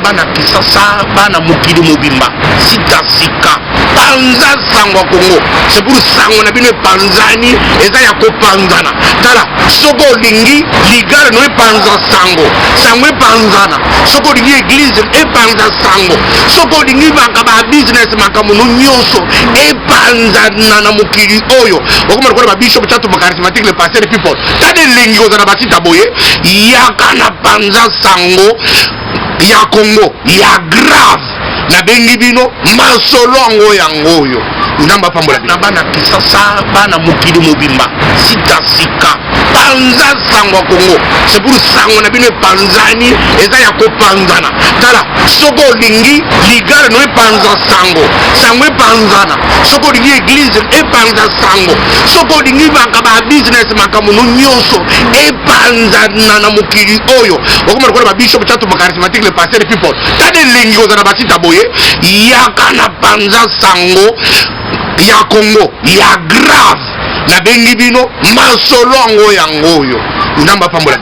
bana kisasa bana mukili mobimba sika sika panza sango Kongo c'est pour sango na bino panzani eza ya kopanzana tala soko lingi ligara no panza sango sango panzana soko lingi église e panza sango soko lingi bakaba business makamuno nyonso e panzana na mukili oyo okoma ko ba bishop Tshatumba charismatique le pasteur people tade lingi ozana basita boye yaka na panza sango ya Congo ya grave na bengi bino masolo ngo yangoyo namba pambola na bana kisasa bana mukili mobimba sika sika panza sango Congo c'est pour sango na bino panzani eza ya kopanzana tala soko lingi ligara no panza sango sango panzana soko lingi église e panza sango soko lingi bakaba business makamuno nyonso e panzana na mukili oyo okoma ko ba bishop Tshatumba charismatique le pasteur people tade lingi ozana basita boye yaka na panza sango ya Congo ya grave na bengi bino masolo ngo yangoyo namba pambola